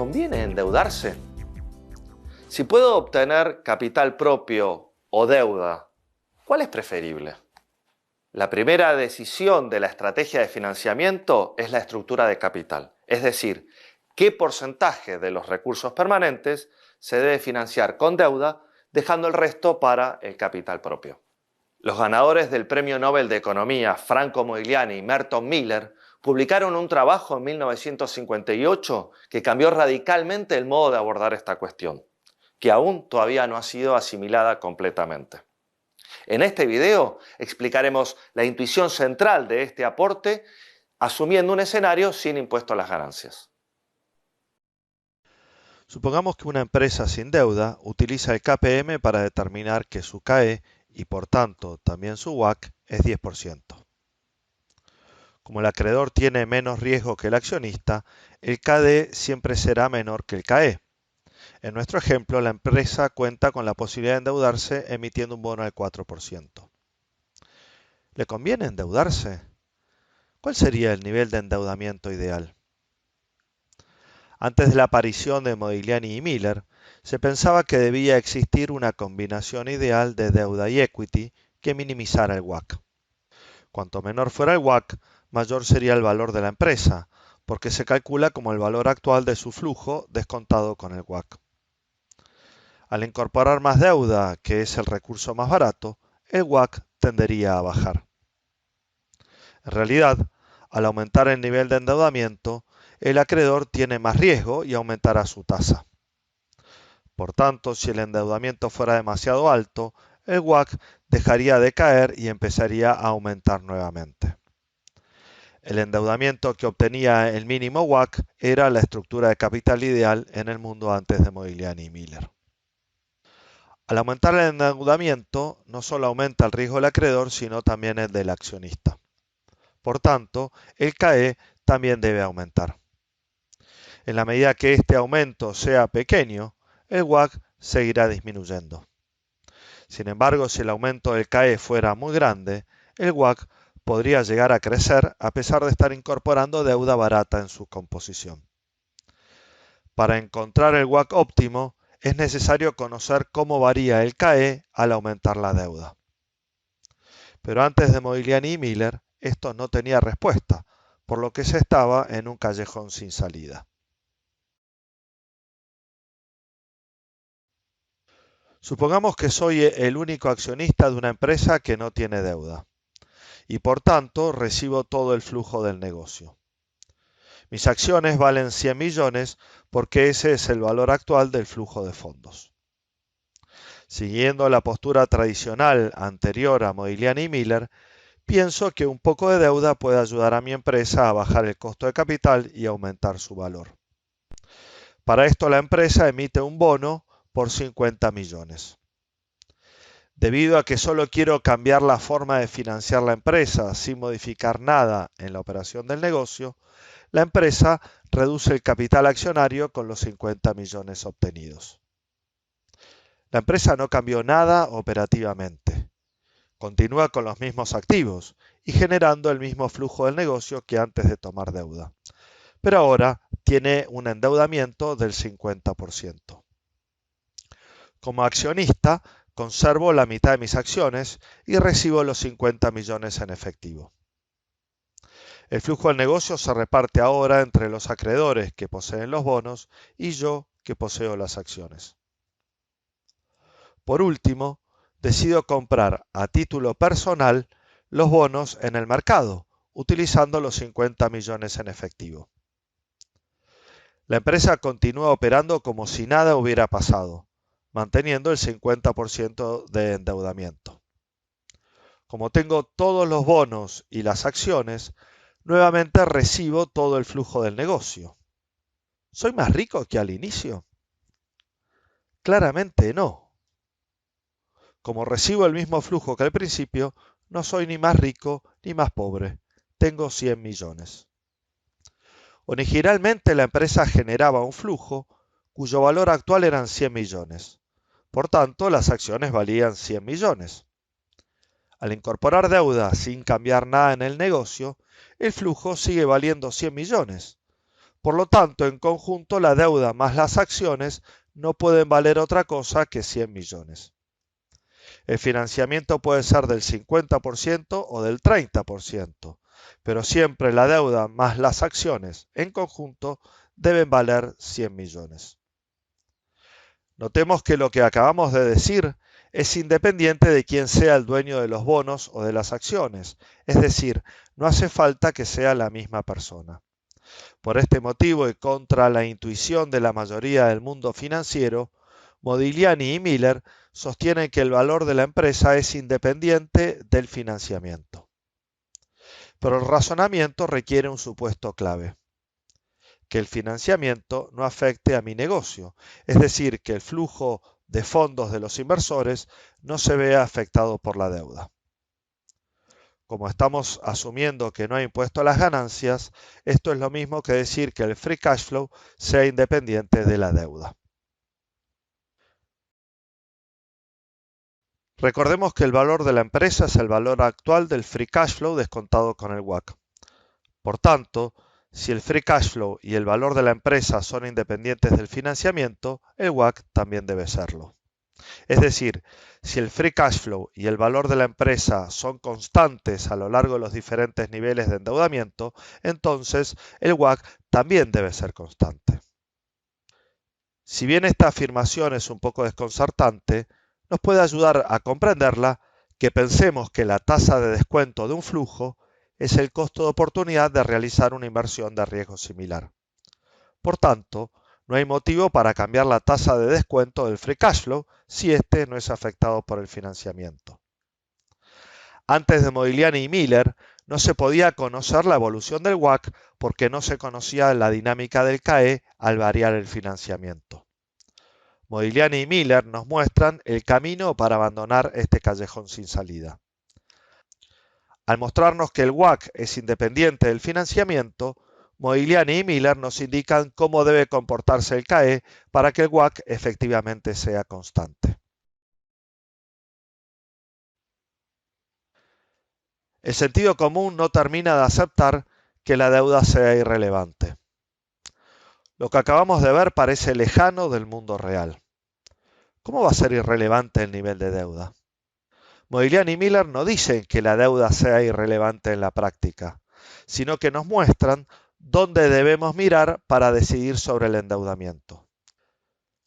¿conviene endeudarse? Si puedo obtener capital propio o deuda, ¿cuál es preferible? La primera decisión de la estrategia de financiamiento es la estructura de capital, es decir, qué porcentaje de los recursos permanentes se debe financiar con deuda, dejando el resto para el capital propio. Los ganadores del Premio Nobel de Economía, Franco Modigliani y Merton Miller, publicaron un trabajo en 1958 que cambió radicalmente el modo de abordar esta cuestión, que aún todavía no ha sido asimilada completamente. En este video explicaremos la intuición central de este aporte, asumiendo un escenario sin impuesto a las ganancias. Supongamos que una empresa sin deuda utiliza el KPM para determinar que su CAE y por tanto también su WACC es 10%. Como el acreedor tiene menos riesgo que el accionista, el KD siempre será menor que el KE. En nuestro ejemplo, la empresa cuenta con la posibilidad de endeudarse emitiendo un bono al 4%. ¿Le conviene endeudarse? ¿Cuál sería el nivel de endeudamiento ideal? Antes de la aparición de Modigliani y Miller, se pensaba que debía existir una combinación ideal de deuda y equity que minimizara el WACC. Cuanto menor fuera el WACC, mayor sería el valor de la empresa, porque se calcula como el valor actual de su flujo descontado con el WACC. Al incorporar más deuda, que es el recurso más barato, el WACC tendería a bajar. En realidad, al aumentar el nivel de endeudamiento, el acreedor tiene más riesgo y aumentará su tasa. Por tanto, si el endeudamiento fuera demasiado alto, el WACC dejaría de caer y empezaría a aumentar nuevamente. El endeudamiento que obtenía el mínimo WACC era la estructura de capital ideal en el mundo antes de Modigliani y Miller. Al aumentar el endeudamiento, no solo aumenta el riesgo del acreedor, sino también el del accionista. Por tanto, el CAE también debe aumentar. En la medida que este aumento sea pequeño, el WACC seguirá disminuyendo. Sin embargo, si el aumento del CAE fuera muy grande, el WACC podría llegar a crecer a pesar de estar incorporando deuda barata en su composición. Para encontrar el WACC óptimo, es necesario conocer cómo varía el CAE al aumentar la deuda. Pero antes de Modigliani y Miller, esto no tenía respuesta, por lo que se estaba en un callejón sin salida. Supongamos que soy el único accionista de una empresa que no tiene deuda y por tanto recibo todo el flujo del negocio. Mis acciones valen 100 millones porque ese es el valor actual del flujo de fondos. Siguiendo la postura tradicional anterior a Modigliani y Miller, pienso que un poco de deuda puede ayudar a mi empresa a bajar el costo de capital y aumentar su valor. Para esto la empresa emite un bono por 50 millones. Debido a que solo quiero cambiar la forma de financiar la empresa sin modificar nada en la operación del negocio, la empresa reduce el capital accionario con los 50 millones obtenidos. La empresa no cambió nada operativamente. Continúa con los mismos activos y generando el mismo flujo del negocio que antes de tomar deuda. Pero ahora tiene un endeudamiento del 50%. Como accionista, conservo la mitad de mis acciones y recibo los 50 millones en efectivo. El flujo del negocio se reparte ahora entre los acreedores que poseen los bonos y yo que poseo las acciones. Por último, decido comprar a título personal los bonos en el mercado, utilizando los 50 millones en efectivo. La empresa continúa operando como si nada hubiera pasado, manteniendo el 50% de endeudamiento. Como tengo todos los bonos y las acciones, nuevamente recibo todo el flujo del negocio. ¿Soy más rico que al inicio? Claramente no. Como recibo el mismo flujo que al principio, no soy ni más rico ni más pobre. Tengo 100 millones. Originalmente la empresa generaba un flujo cuyo valor actual eran 100 millones. Por tanto, las acciones valían 100 millones. Al incorporar deuda sin cambiar nada en el negocio, el flujo sigue valiendo 100 millones. Por lo tanto, en conjunto, la deuda más las acciones no pueden valer otra cosa que 100 millones. El financiamiento puede ser del 50% o del 30%, pero siempre la deuda más las acciones en conjunto deben valer 100 millones. Notemos que lo que acabamos de decir es independiente de quién sea el dueño de los bonos o de las acciones, es decir, no hace falta que sea la misma persona. Por este motivo y contra la intuición de la mayoría del mundo financiero, Modigliani y Miller sostienen que el valor de la empresa es independiente del financiamiento. Pero el razonamiento requiere un supuesto clave: que el financiamiento no afecte a mi negocio, es decir, que el flujo de fondos de los inversores no se vea afectado por la deuda. Como estamos asumiendo que no hay impuesto a las ganancias, esto es lo mismo que decir que el free cash flow sea independiente de la deuda. Recordemos que el valor de la empresa es el valor actual del free cash flow descontado con el WACC. Por tanto, si el free cash flow y el valor de la empresa son independientes del financiamiento, el WACC también debe serlo. Es decir, si el free cash flow y el valor de la empresa son constantes a lo largo de los diferentes niveles de endeudamiento, entonces el WACC también debe ser constante. Si bien esta afirmación es un poco desconcertante, nos puede ayudar a comprenderla que pensemos que la tasa de descuento de un flujo es el costo de oportunidad de realizar una inversión de riesgo similar. Por tanto, no hay motivo para cambiar la tasa de descuento del free cash flow si éste no es afectado por el financiamiento. Antes de Modigliani y Miller, no se podía conocer la evolución del WACC porque no se conocía la dinámica del CAE al variar el financiamiento. Modigliani y Miller nos muestran el camino para abandonar este callejón sin salida. Al mostrarnos que el WACC es independiente del financiamiento, Modigliani y Miller nos indican cómo debe comportarse el CAE para que el WACC efectivamente sea constante. El sentido común no termina de aceptar que la deuda sea irrelevante. Lo que acabamos de ver parece lejano del mundo real. ¿Cómo va a ser irrelevante el nivel de deuda? Modigliani y Miller no dicen que la deuda sea irrelevante en la práctica, sino que nos muestran dónde debemos mirar para decidir sobre el endeudamiento.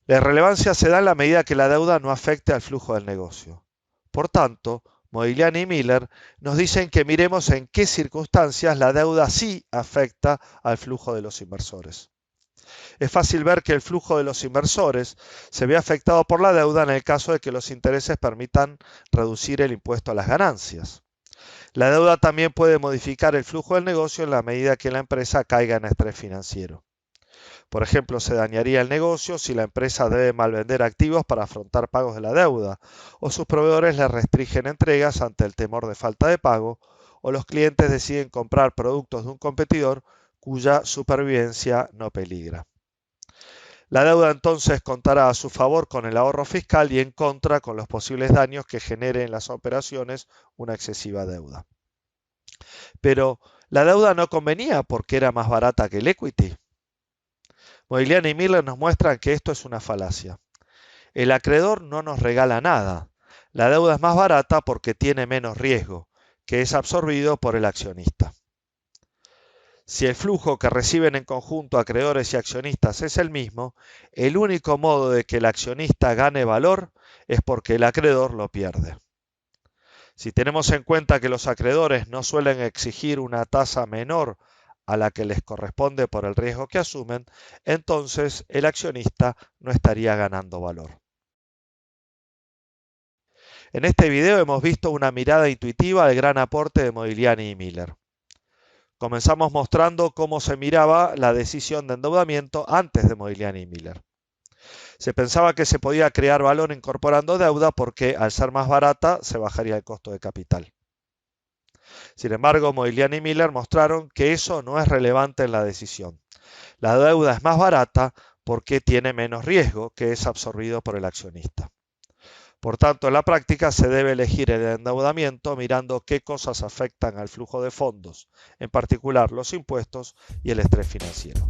La irrelevancia se da en la medida que la deuda no afecte al flujo del negocio. Por tanto, Modigliani y Miller nos dicen que miremos en qué circunstancias la deuda sí afecta al flujo de los inversores. Es fácil ver que el flujo de los inversores se ve afectado por la deuda en el caso de que los intereses permitan reducir el impuesto a las ganancias. La deuda también puede modificar el flujo del negocio en la medida que la empresa caiga en estrés financiero. Por ejemplo, se dañaría el negocio si la empresa debe malvender activos para afrontar pagos de la deuda, o sus proveedores le restringen entregas ante el temor de falta de pago, o los clientes deciden comprar productos de un competidor cuya supervivencia no peligra. La deuda entonces contará a su favor con el ahorro fiscal y en contra con los posibles daños que genere en las operaciones una excesiva deuda. Pero la deuda no convenía porque era más barata que el equity. Modigliani y Miller nos muestran que esto es una falacia. El acreedor no nos regala nada. La deuda es más barata porque tiene menos riesgo, que es absorbido por el accionista. Si el flujo que reciben en conjunto acreedores y accionistas es el mismo, el único modo de que el accionista gane valor es porque el acreedor lo pierde. Si tenemos en cuenta que los acreedores no suelen exigir una tasa menor a la que les corresponde por el riesgo que asumen, entonces el accionista no estaría ganando valor. En este video hemos visto una mirada intuitiva del gran aporte de Modigliani y Miller. Comenzamos mostrando cómo se miraba la decisión de endeudamiento antes de Modigliani y Miller. Se pensaba que se podía crear valor incorporando deuda porque al ser más barata se bajaría el costo de capital. Sin embargo, Modigliani y Miller mostraron que eso no es relevante en la decisión. La deuda es más barata porque tiene menos riesgo, que es absorbido por el accionista. Por tanto, en la práctica se debe elegir el endeudamiento mirando qué cosas afectan al flujo de fondos, en particular los impuestos y el estrés financiero.